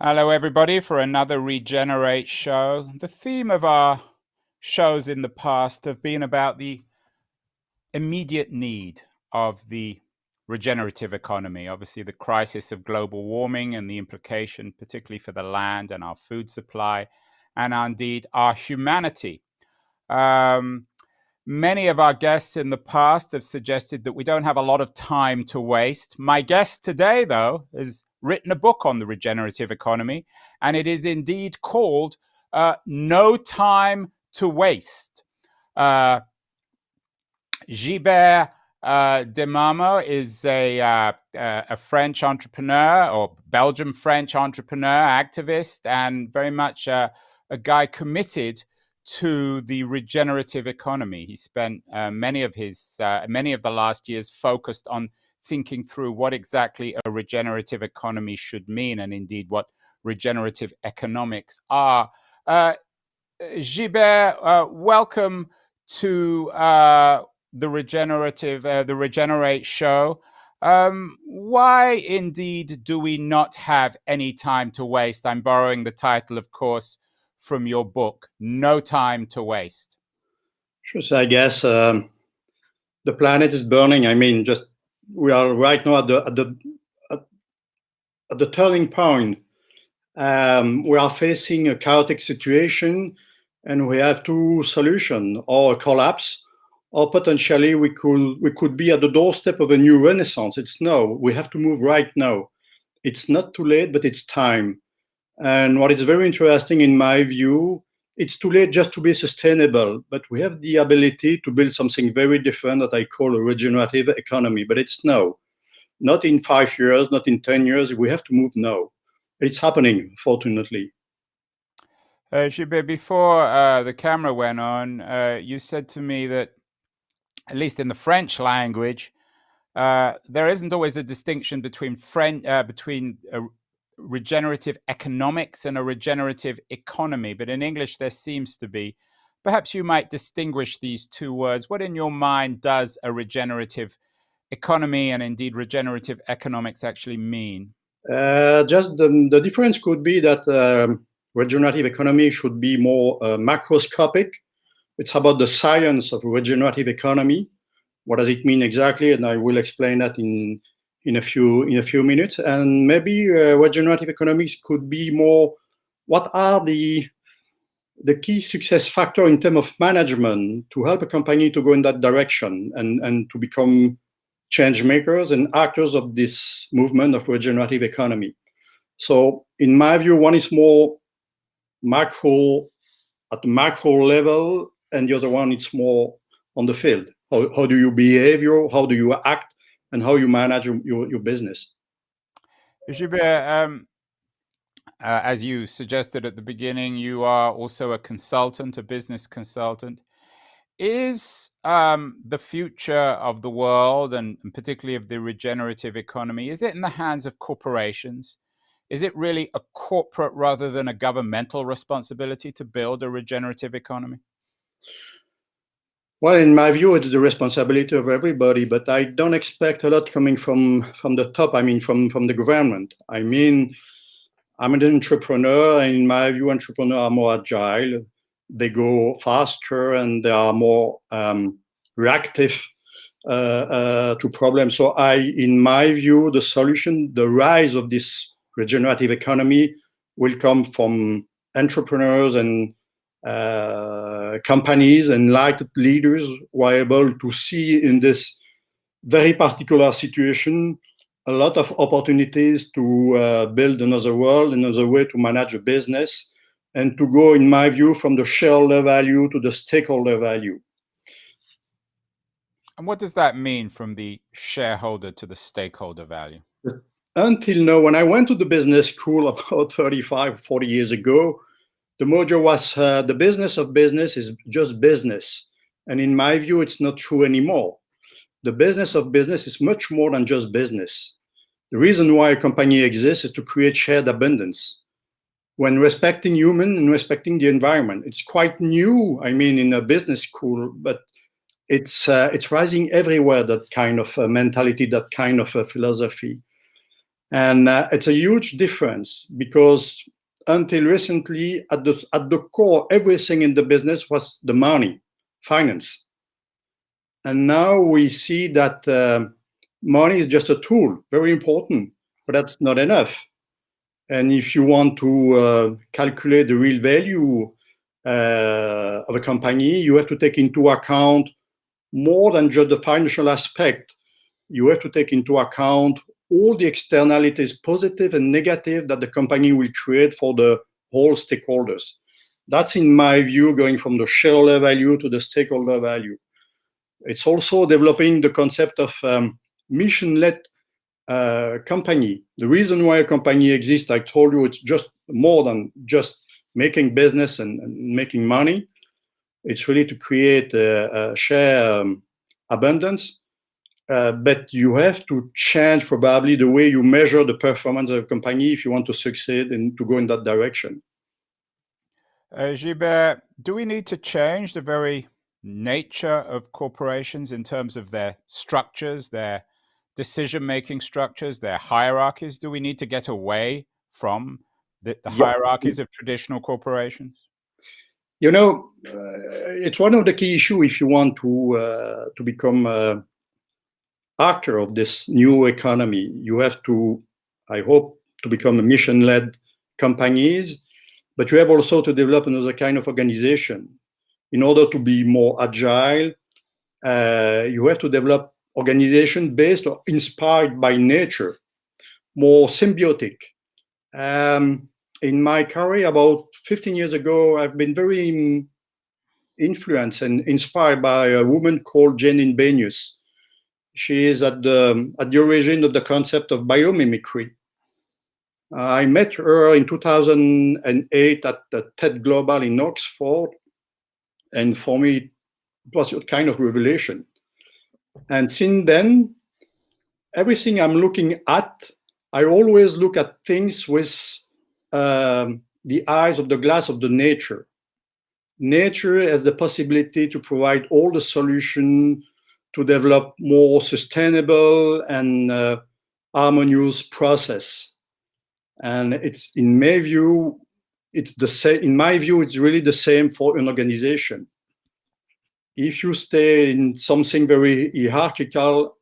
Hello, everybody, for another Regenerate show. The theme of our shows in the past have been about the immediate need of the regenerative economy. Obviously, the crisis of global warming and the implication, particularly for the land and our food supply, and indeed our humanity. Many of our guests in the past have suggested that we don't have a lot of time to waste. My guest today, though, has written a book on the regenerative economy, and it is indeed called No Time to Waste. Guibert Del Marmol is a French entrepreneur, or Belgian-French entrepreneur, activist, and very much a guy committed to the regenerative economy. He spent many of the last years focused on thinking through what exactly a regenerative economy should mean, and indeed what regenerative economics are. Guibert, welcome to the Regenerate show. Why indeed do we not have any time to waste? I'm borrowing the title, of course, from your book, No Time to Waste. Sure. So I guess the planet is burning. I mean, just we are right now at the turning point. We are facing a chaotic situation, and we have two solutions: or a collapse, or potentially we could be at the doorstep of a new renaissance. It's no. We have to move right now. It's not too late, but it's time. And what is very interesting in my view, it's too late just to be sustainable, but we have the ability to build something very different that I call a regenerative economy. But it's now, not in 5 years, not in 10 years. We have to move now. It's happening, fortunately. Guibert, before the camera went on, you said to me that, at least in the French language, there isn't always a distinction between regenerative economics and a regenerative economy, but in English there seems to be. Perhaps you might distinguish these two words. What in your mind does a regenerative economy and indeed regenerative economics actually mean? Just the difference could be that regenerative economy should be more macroscopic. It's about the science of regenerative economy. What does it mean exactly? And I will explain that in a few minutes. And maybe regenerative economics could be more, what are the key success factor in terms of management to help a company to go in that direction and to become change makers and actors of this movement of regenerative economy. So in my view, one is more macro, at the macro level, and the other one is more on the field. How do you behave, how do you act, and how you manage your business. Guibert, as you suggested at the beginning, you are also a consultant, a business consultant. Is the future of the world, and particularly of the regenerative economy, is it in the hands of corporations? Is it really a corporate rather than a governmental responsibility to build a regenerative economy? Well, in my view, it's the responsibility of everybody, but I don't expect a lot coming from the top. I mean, from the government. I mean, I'm an entrepreneur, and in my view, entrepreneurs are more agile. They go faster, and they are more reactive to problems. So in my view, the solution, the rise of this regenerative economy will come from entrepreneurs and companies and enlightened leaders who are able to see in this very particular situation a lot of opportunities to build another world, another way to manage a business, and to go, in my view, from the shareholder value to the stakeholder value. And what does that mean, from the shareholder to the stakeholder value? Until now, when I went to the business school about 35, 40 years ago, the mojo was the business of business is just business. And in my view, it's not true anymore. The business of business is much more than just business. The reason why a company exists is to create shared abundance when respecting human and respecting the environment. It's quite new, I mean, in a business school, but it's rising everywhere, that kind of mentality, that kind of philosophy. And it's a huge difference because until recently, at the core, everything in the business was the money, finance. And now we see that money is just a tool, very important, but that's not enough. And if you want to calculate the real value of a company, you have to take into account more than just the financial aspect. You have to take into account all the externalities, positive and negative, that the company will create for the whole stakeholders. That's, in my view, going from the shareholder value to the stakeholder value. It's also developing the concept of mission-led company. The reason why a company exists, I told you, it's just more than just making business and making money. It's really to create a share abundance. But you have to change probably the way you measure the performance of a company if you want to succeed and to go in that direction. Guibert, do we need to change the very nature of corporations in terms of their structures, their decision-making structures, their hierarchies? Do we need to get away from the hierarchies of traditional corporations? You know, it's one of the key issues if you want to become an actor of this new economy. You have to, I hope, to become a mission-led companies, but you have also to develop another kind of organization. In order to be more agile, you have to develop organization based or inspired by nature, more symbiotic. In my career, about 15 years ago, I've been very influenced and inspired by a woman called Janine Benyus. She is at the origin of the concept of biomimicry. I met her in 2008 at the TED Global in Oxford, and for me, it was a kind of revelation. And since then, everything I'm looking at, I always look at things with the eyes of the glass of the nature. Nature has the possibility to provide all the solution to develop more sustainable and harmonious process. And it's, in my view, it's the same. In my view, it's really the same for an organization. If you stay in something very hierarchical,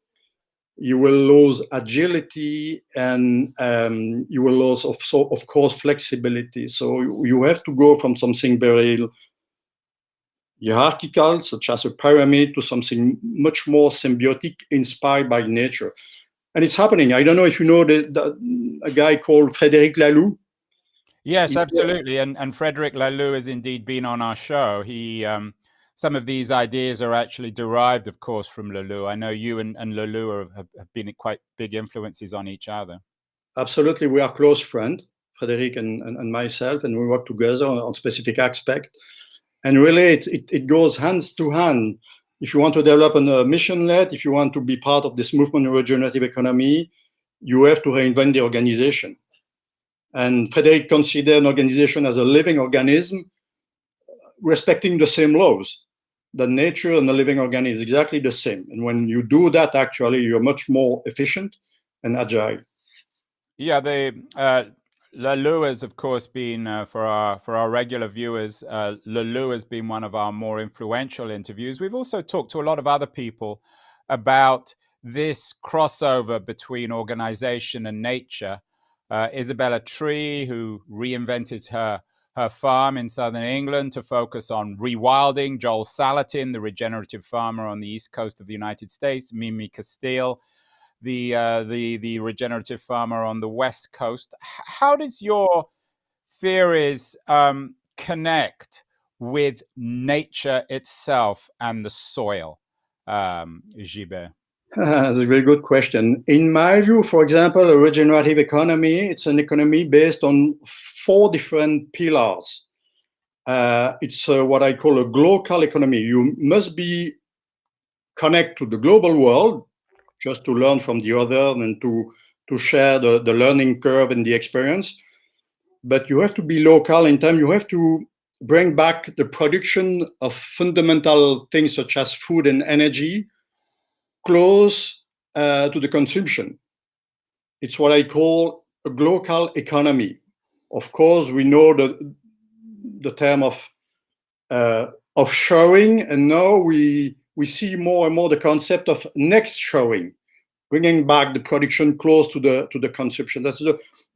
you will lose agility and you will lose, of course, flexibility. So you have to go from something very hierarchical, such as a pyramid, to something much more symbiotic, inspired by nature. And it's happening. I don't know if you know a guy called Frédéric Laloux. Yes, absolutely. And Frédéric Laloux has indeed been on our show. He some of these ideas are actually derived, of course, from Laloux. I know you and Laloux have been quite big influences on each other. Absolutely. We are close friends, Frédéric and myself, and we work together on specific aspects. And really, it goes hands to hand. If you want to develop a mission-led, if you want to be part of this movement of regenerative economy, you have to reinvent the organization. And Frédéric considered an organization as a living organism, respecting the same laws. The nature and the living organism is exactly the same. And when you do that, actually, you're much more efficient and agile. Yeah, Laloux has, of course, been for our regular viewers. Laloux has been one of our more influential interviews. We've also talked to a lot of other people about this crossover between organization and nature. Isabella Tree, who reinvented her farm in southern England to focus on rewilding. Joel Salatin, the regenerative farmer on the east coast of the United States. Mimi Castile, the regenerative farmer on the west coast. How does your theories connect with nature itself and the soil, Guibert? That's a very good question. In my view, for example, a regenerative economy, it's an economy based on 4 different pillars. It's what I call a global economy. You must be connected to the global world, just to learn from the other and to share the learning curve and the experience. But you have to be local in time. You have to bring back the production of fundamental things such as food and energy close to the consumption. It's what I call a local economy. Of course, we know the term of offshoring, and now we see more and more the concept of next shoring, bringing back the production close to the consumption. That's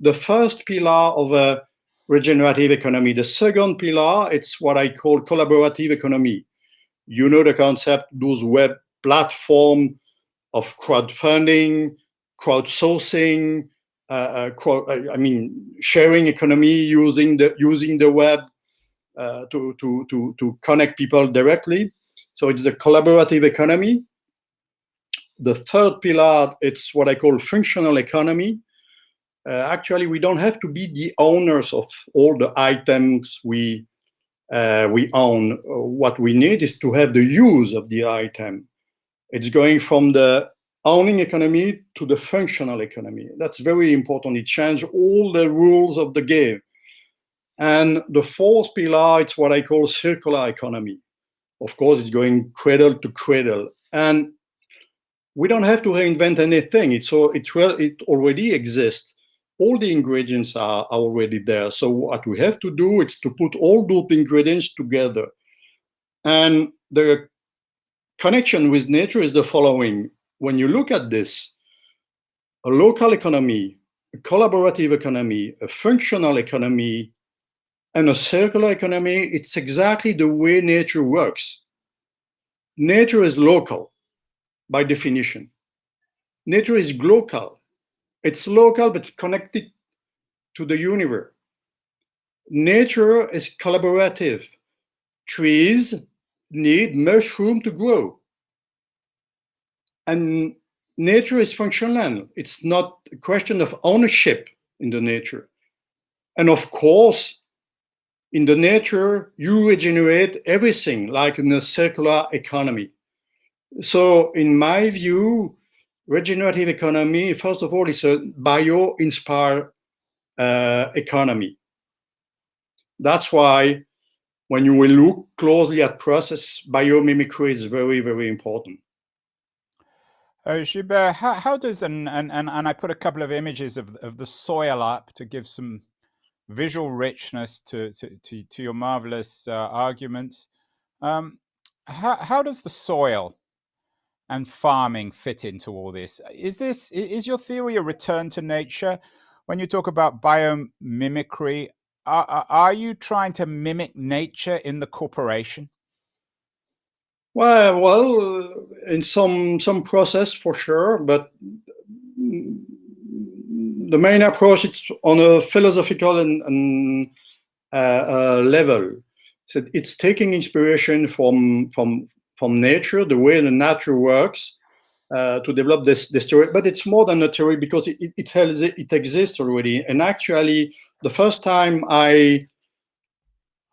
the first pillar of a regenerative economy. The second pillar, it's what I call collaborative economy. You know the concept, those web platform of crowdfunding, crowdsourcing, sharing economy using the web to connect people directly. So it's the collaborative economy. The third pillar, it's what I call functional economy. Actually, we don't have to be the owners of all the items we own. What we need is to have the use of the item. It's going from the owning economy to the functional economy. That's very important. It changes all the rules of the game. And the fourth pillar, it's what I call circular economy. Of course, it's going cradle to cradle. And we don't have to reinvent anything. It already exists. All the ingredients are already there. So what we have to do is to put all those ingredients together. And the connection with nature is the following. When you look at this, a local economy, a collaborative economy, a functional economy, and a circular economy, it's exactly the way nature works. Nature is local, by definition. Nature is local. It's local, but connected to the universe. Nature is collaborative. Trees need much room to grow. And nature is functional. It's not a question of ownership in the nature. And of course, in the nature, you regenerate everything, like in a circular economy. So in my view, regenerative economy, first of all, is a bio-inspired economy. That's why when you will look closely at process, biomimicry is very, very important. Guibert, how does, and I put a couple of images of the soil up to give some visual richness to your marvelous arguments. How does the soil and farming fit into all this? Is your theory a return to nature? When you talk about biomimicry, are you trying to mimic nature in the corporation? Well, in some process for sure, but the main approach is on a philosophical and level. So it's taking inspiration from nature, the way the nature works, to develop this theory. But it's more than a theory because it exists already. And actually, the first time I've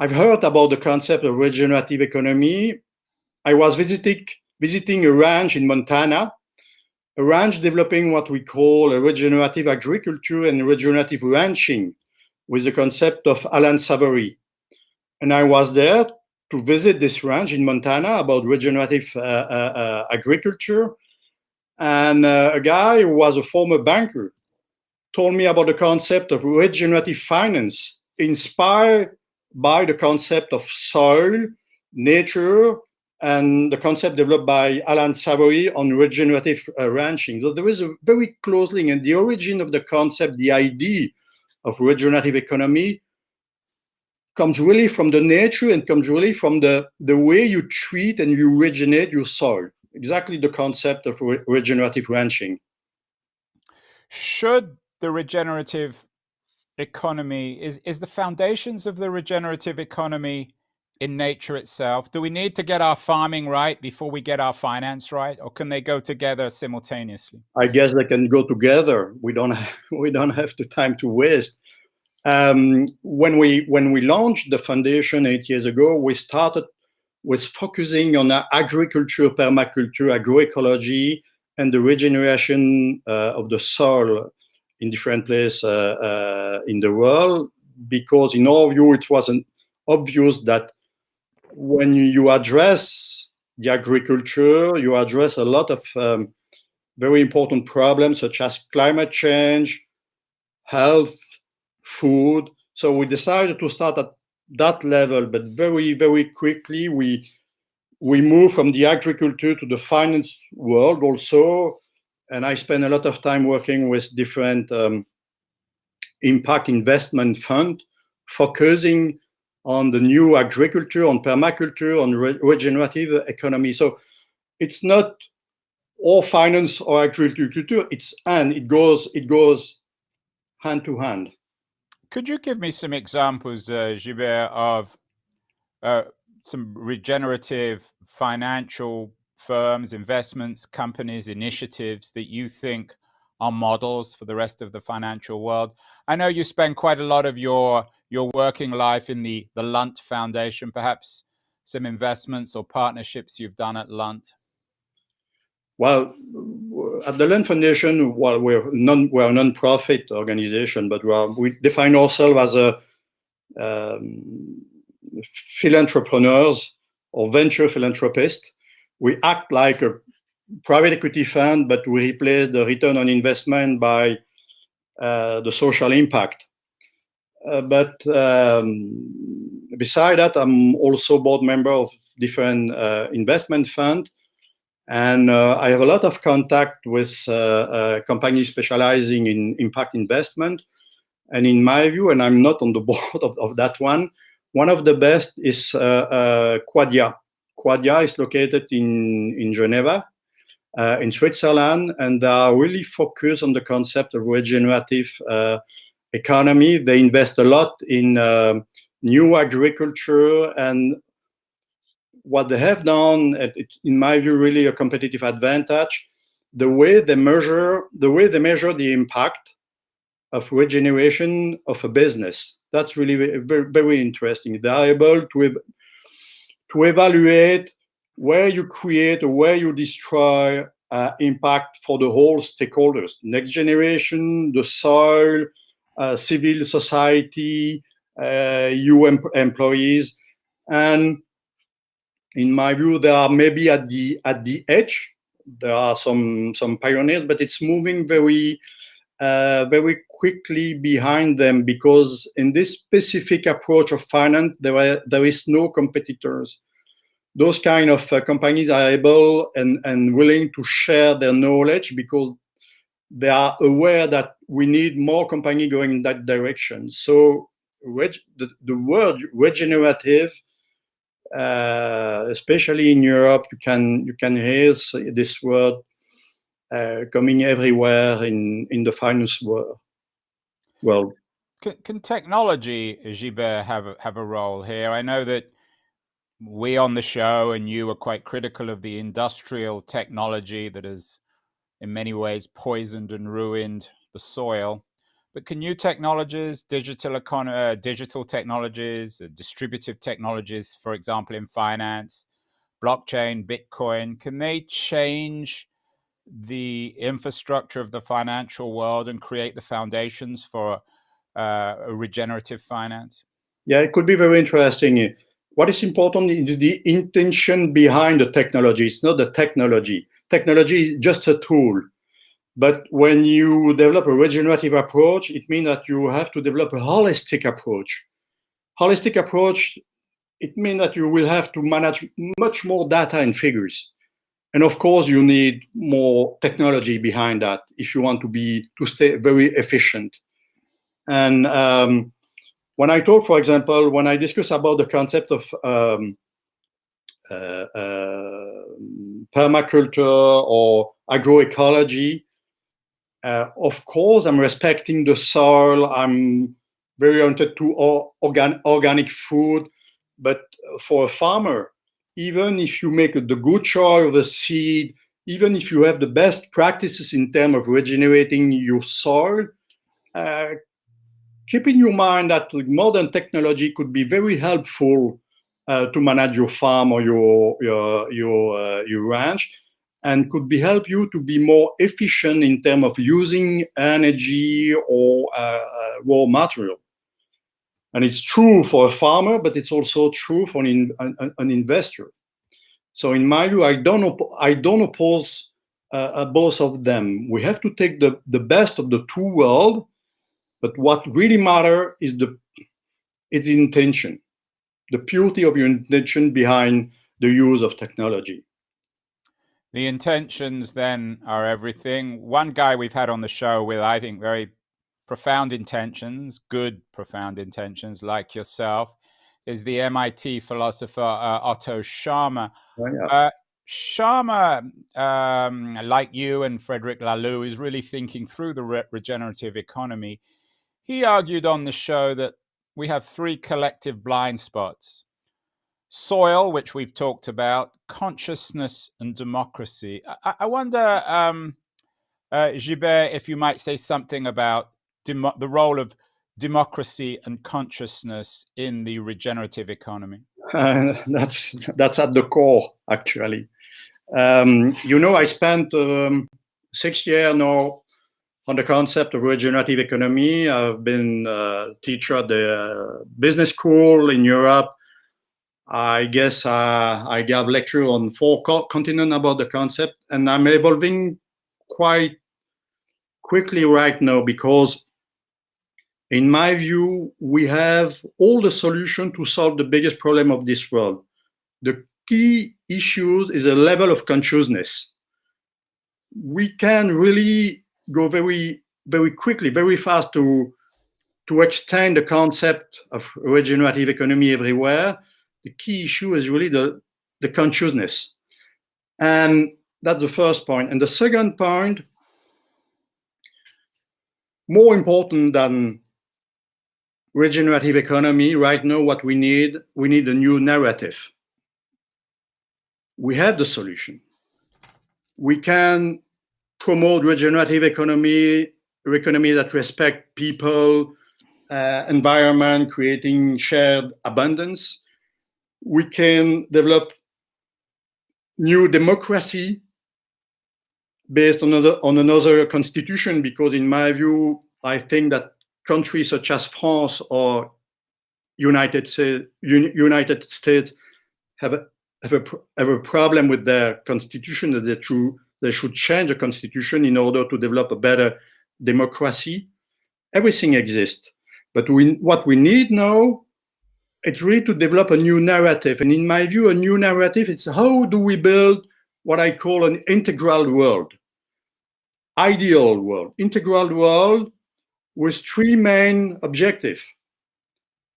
heard about the concept of regenerative economy, I was visiting a ranch in Montana, a ranch developing what we call a regenerative agriculture and regenerative ranching with the concept of Alan Savory. And I was there to visit this ranch in Montana about regenerative agriculture. And a guy who was a former banker told me about the concept of regenerative finance, inspired by the concept of soil, nature, and the concept developed by Alan Savory on regenerative ranching. So there is a very close link, and the origin of the concept, the idea of regenerative economy, comes really from the nature and comes really from the way you treat and you regenerate your soil. Exactly the concept of regenerative ranching. Should the regenerative economy, is the foundations of the regenerative economy in nature itself? Do we need to get our farming right before we get our finance right, or can they go together simultaneously? I guess they can go together. We don't have the time to waste. When we launched the foundation 8 years ago, we started with focusing on agriculture, permaculture, agroecology, and the regeneration of the soil in different places in the world, because in our view, it wasn't obvious that when you address the agriculture, you address a lot of very important problems such as climate change, health, food. So we decided to start at that level, but very, very quickly we moved from the agriculture to the finance world also. And I spent a lot of time working with different impact investment fund, focusing on the new agriculture, on permaculture, on regenerative economy. So it's not or finance or agriculture, it goes hand to hand. Could you give me some examples, Guibert, of some regenerative financial firms, investments, companies, initiatives that you think are models for the rest of the financial world? I know you spend quite a lot of your working life in the Lunt Foundation, perhaps some investments or partnerships you've done at Lunt. Well, at the Lunt Foundation, well, we're a non-profit organization, but we define ourselves as a philanthropreneurs or venture philanthropists. We act like a private equity fund, but we replace the return on investment by the social impact. But beside that, I'm also board member of different investment funds. And I have a lot of contact with companies specializing in impact investment. And in my view, and I'm not on the board of that one of the best is Quadia. Quadia is located in Geneva, in Switzerland, and they are really focused on the concept of regenerative economy. They invest a lot in new agriculture, and what they have done, in my view, really a competitive advantage. The way they measure the impact of regeneration of a business. That's really very, very interesting. They are able to evaluate where you create or where you destroy impact for the whole stakeholders, next generation, the soil, civil society, you employees. And in my view, they are maybe at the edge. There are some pioneers, but it's moving very quickly behind them, because in this specific approach of finance, there is no competitors. Those kind of companies are able and willing to share their knowledge because they are aware that we need more companies going in that direction. So the word regenerative, especially in Europe, you can hear this word coming everywhere in the finance world. Well, can technology, Guibert, have a role here? I know that we on the show and you are quite critical of the industrial technology that has in many ways poisoned and ruined the soil. But can new technologies, digital technologies, distributive technologies, for example, in finance, blockchain, Bitcoin, can they change the infrastructure of the financial world and create the foundations for a regenerative finance? Yeah, it could be very interesting. What is important is the intention behind the technology. It's not the technology. Technology is just a tool. But when you develop a regenerative approach, it means that you have to develop a holistic approach. Holistic approach, it means that you will have to manage much more data and figures. And of course, you need more technology behind that if you want to stay very efficient. And when I talk, for example, when I discuss about the concept of permaculture or agroecology, of course, I'm respecting the soil. I'm very oriented to organic food. But for a farmer, even if you make the good choice of the seed, even if you have the best practices in terms of regenerating your soil, keep in your mind that modern technology could be very helpful to manage your farm or your ranch, and could help you to be more efficient in terms of using energy or raw material. And it's true for a farmer, but it's also true for an investor. So in my view, I don't oppose both of them. We have to take the best of the two worlds, but what really matters is the intention, the purity of your intention behind the use of technology. The intentions then are everything. One guy we've had on the show with, I think, very profound intentions, good profound intentions, like yourself, is the MIT philosopher Otto Scharmer. Scharmer, like you and Frederic Laloux, is really thinking through the regenerative economy. He argued on the show that we have three collective blind spots: soil, which we've talked about, consciousness, and democracy. I wonder, Guibert, if you might say something about the role of democracy and consciousness in the regenerative economy. That's at the core, actually. I spent 6 years now on the concept of regenerative economy. I've been a teacher at the business school in Europe. I guess I gave lecture on 4 continents about the concept, and I'm evolving quite quickly right now because, in my view, we have all the solution to solve the biggest problem of this world. The key issue is a level of consciousness. We can really go very, very quickly, very fast to extend the concept of regenerative economy everywhere. The key issue is really the consciousness. And that's the first point. And the second point, more important than regenerative economy right now, what we need a new narrative. We have the solution. We can promote regenerative economy that respect people, environment, creating shared abundance. We can develop new democracy based on another constitution, because in my view, I think that countries such as France or United States have a problem with their constitution, that they should change the constitution in order to develop a better democracy. Everything exists, but what we need now, it's really to develop a new narrative. And in my view, a new narrative, it's how do we build what I call an integral world, ideal world, integral world with 3 main objectives: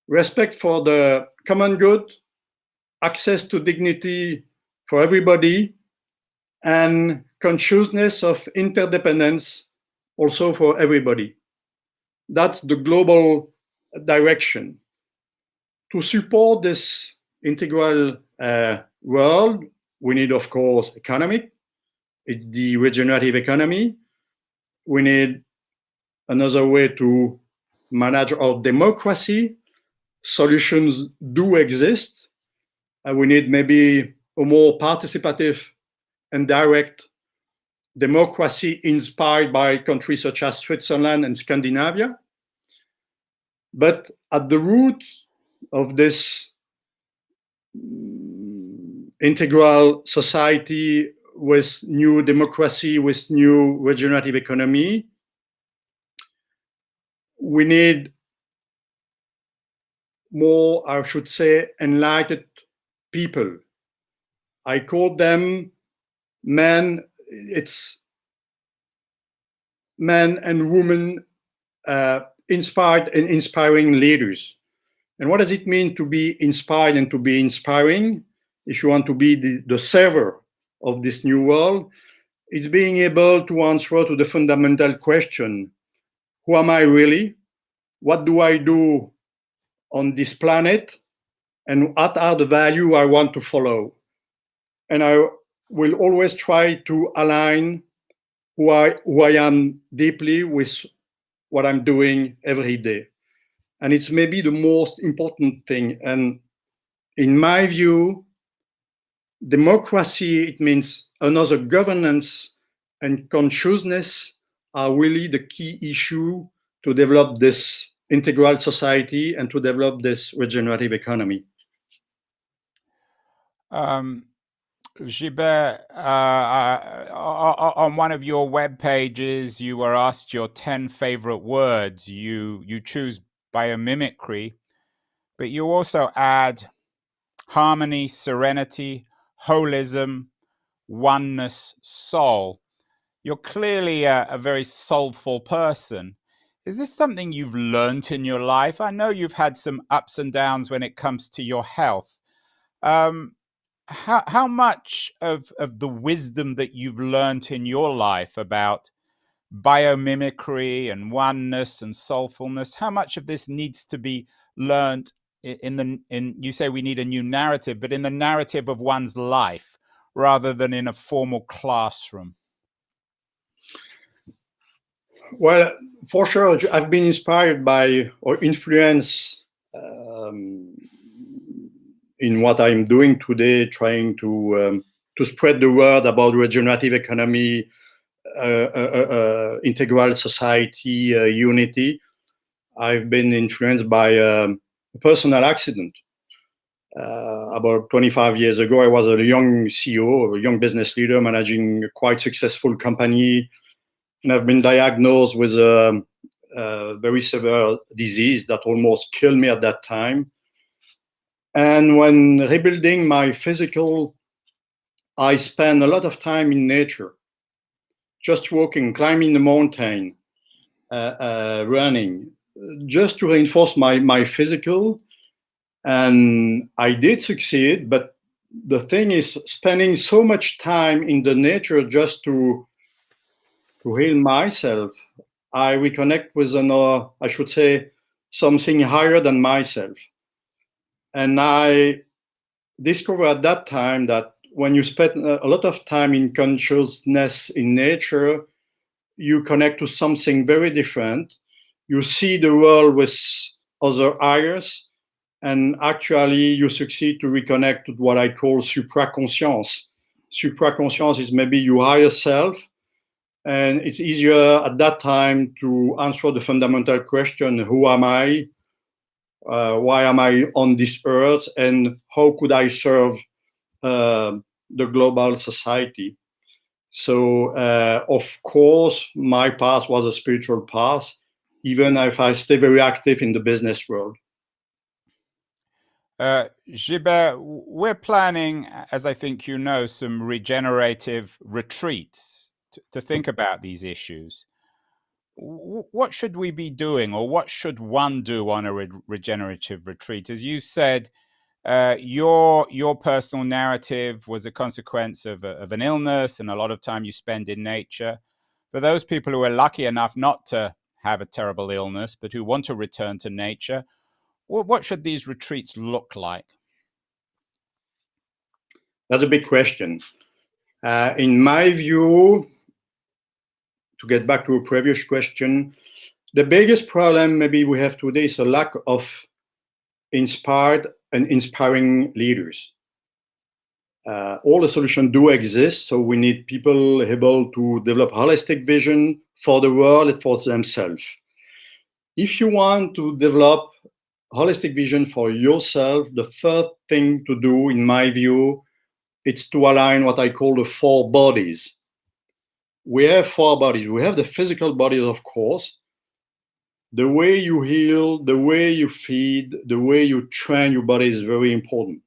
respect for the common good, access to dignity for everybody, and consciousness of interdependence also for everybody. That's the global direction. To support this integral world, we need, of course, economic. It's the regenerative economy. We need another way to manage our democracy. Solutions do exist. We need maybe a more participative and direct democracy inspired by countries such as Switzerland and Scandinavia. But at the root of this integral society with new democracy, with new regenerative economy, we need more, I should say, enlightened people. I call them men. It's men and women, inspired and inspiring leaders. And what does it mean to be inspired and to be inspiring? If you want to be the server of this new world, it's being able to answer to the fundamental question: who am I really? What do I do on this planet? And what are the values I want to follow? And I will always try to align who I am deeply with what I'm doing every day. And it's maybe the most important thing. And in my view, democracy, it means another governance, and consciousness are really the key issue to develop this integral society and to develop this regenerative economy. Guibert, on one of your web pages, you were asked your 10 favorite words. You choose biomimicry, but you also add harmony, serenity, holism, oneness, soul. You're clearly a very soulful person. Is this something you've learned in your life? I know you've had some ups and downs when it comes to your health. How much of the wisdom that you've learned in your life about biomimicry and oneness and soulfulness, how much of this needs to be learned in you say we need a new narrative, but in the narrative of one's life rather than in a formal classroom? Well, for sure, I've been inspired by or influenced in what I'm doing today, trying to spread the word about regenerative economy, integral society, unity. I've been influenced by a personal accident. About 25 years ago, I was a young CEO, a young business leader managing a quite successful company. And I've been diagnosed with a very severe disease that almost killed me at that time. And when rebuilding my physical, I spent a lot of time in nature, just walking, climbing the mountain, running, just to reinforce my physical. And I did succeed, but the thing is, spending so much time in the nature just to heal myself, I reconnect with another, I should say, something higher than myself. And I discovered at that time that when you spend a lot of time in consciousness in nature, you connect to something very different. You see the world with other eyes, and actually you succeed to reconnect with what I call supraconscience. Supraconscience is maybe your higher self, and it's easier at that time to answer the fundamental question, who am I? Why am I on this earth? And how could I serve the global society? So, of course, my path was a spiritual path, even if I stay very active in the business world. Guibert, we're planning, as I think you know, some regenerative retreats to think about these issues. What should we be doing, or what should one do on a regenerative retreat? As you said, your personal narrative was a consequence of an illness and a lot of time you spend in nature. For those people who are lucky enough not to have a terrible illness, but who want to return to nature, what should these retreats look like? That's a big question. In my view, to get back to a previous question, the biggest problem maybe we have today is a lack of inspired and inspiring leaders. All the solutions do exist, so we need people able to develop holistic vision for the world and for themselves. If you want to develop holistic vision for yourself, the first thing to do, in my view, it's to align what I call the four bodies. We have four bodies. We have the physical body, of course. The way you heal, the way you feed, the way you train your body is very important.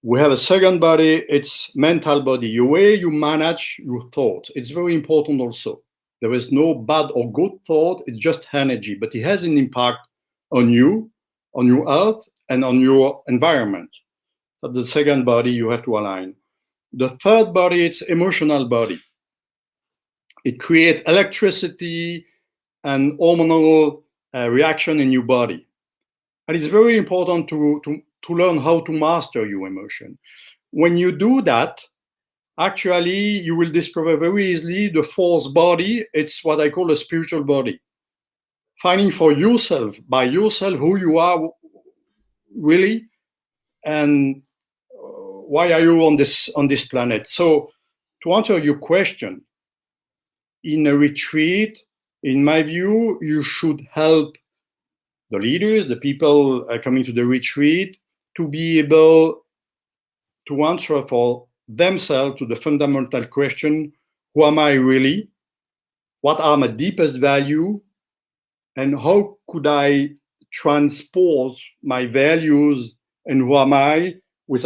We have a second body, it's mental body. The way you manage your thoughts, it's very important also. There is no bad or good thought, it's just energy, but it has an impact on you, on your health, and on your environment. That's the second body you have to align. The third body, it's emotional body. It creates electricity and hormonal reaction in your body. And it's very important to learn how to master your emotion. When you do that, actually, you will discover very easily the fourth body. It's what I call a spiritual body. Finding for yourself, by yourself, who you are really, and why are you on this planet. So to answer your question, in a retreat, in my view, you should help the leaders, the people coming to the retreat, to be able to answer for themselves to the fundamental question, who am I really? What are my deepest values? And how could I transport my values and who am I with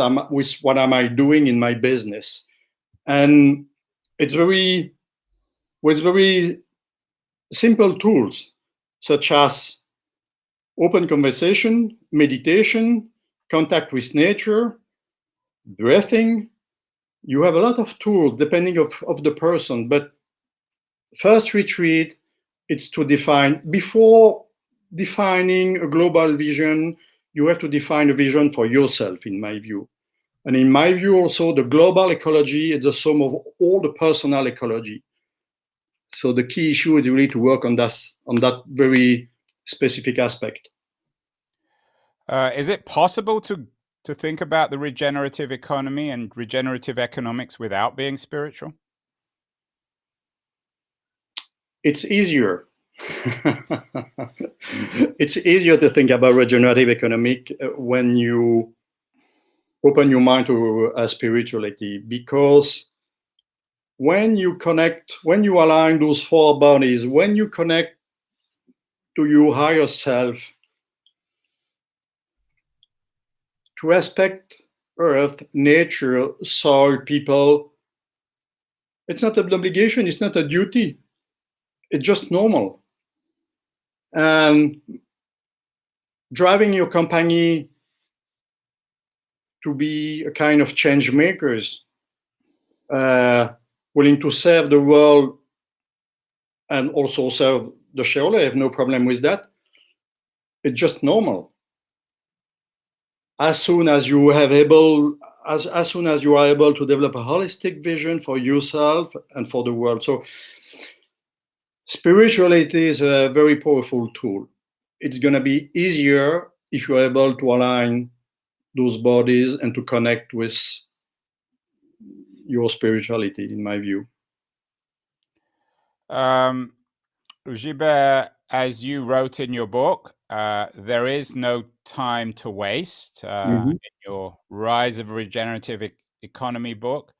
what am I doing in my business? And it's with very simple tools such as open conversation, meditation, contact with nature, breathing. You have a lot of tools depending of the person, but first retreat, it's to define, before defining a global vision, you have to define a vision for yourself, in my view. And in my view, also, the global ecology is the sum of all the personal ecology. So the key issue is really to work on that very specific aspect. Is it possible to think about the regenerative economy and regenerative economics without being spiritual? It's easier. It's easier to think about regenerative economic when you open your mind to spirituality, because when you align those four bodies, when you connect to your higher self, to respect earth, nature, soil, people, it's not an obligation, it's not a duty, it's just normal. And driving your company to be a kind of change makers, willing to serve the world and also serve the shareholder, I have no problem with that. It's just normal. As soon as you are able to develop a holistic vision for yourself and for the world. So spirituality is a very powerful tool. It's going to be easier if you're able to align those bodies and to connect with your spirituality, in my view. Guibert, as you wrote in your book, there is no time to waste. In your Rise of Regenerative Economy book,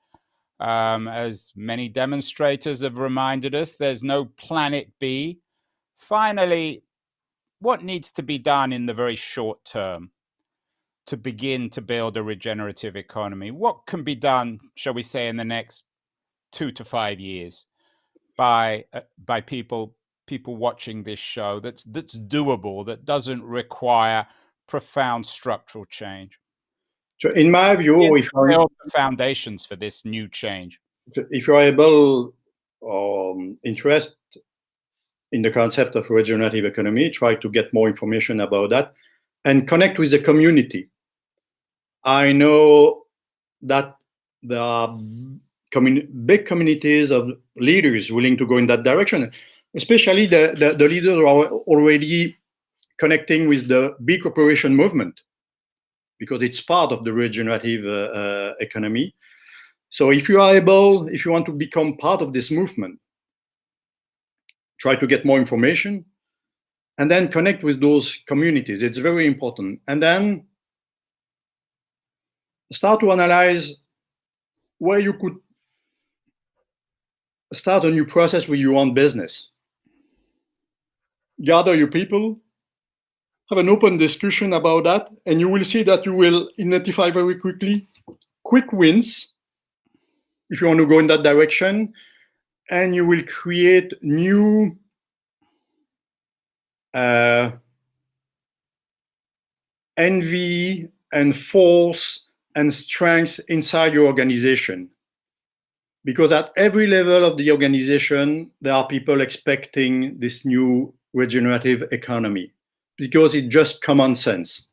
as many demonstrators have reminded us, there's no planet B. Finally, what needs to be done in the very short term to begin to build a regenerative economy? What can be done, shall we say, in the next 2 to 5 years by people watching this show that's doable, that doesn't require profound structural change? So in my view, if you build the foundations for this new change, if you're able interest in the concept of regenerative economy, try to get more information about that and connect with the community. I know that there are big communities of leaders willing to go in that direction, especially the leaders who are already connecting with the big corporation movement, because it's part of the regenerative economy. So if you want to become part of this movement, try to get more information and then connect with those communities. It's very important. And then start to analyze where you could start a new process with your own business. Gather your people, have an open discussion about that, and you will see that you will identify very quickly quick wins if you want to go in that direction, and you will create new envy and force and strength inside your organization. Because at every level of the organization, there are people expecting this new regenerative economy, because it's just common sense.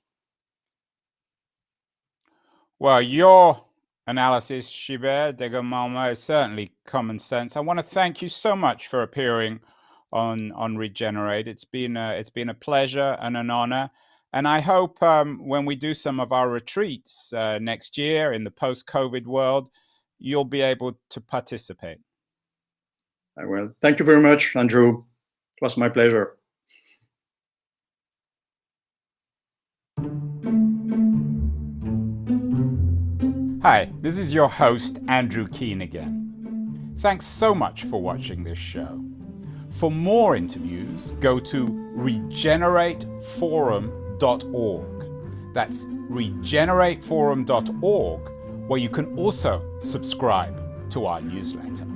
Well, your analysis, Guibert Del Marmol, is certainly common sense. I want to thank you so much for appearing on Regenerate. It's been a pleasure and an honor. And I hope when we do some of our retreats next year in the post-COVID world, you'll be able to participate. I will. Thank you very much, Andrew. It was my pleasure. Hi, this is your host, Andrew Keane again. Thanks so much for watching this show. For more interviews, go to regenerateforum.org. That's regenerateforum.org, where you can also subscribe to our newsletter.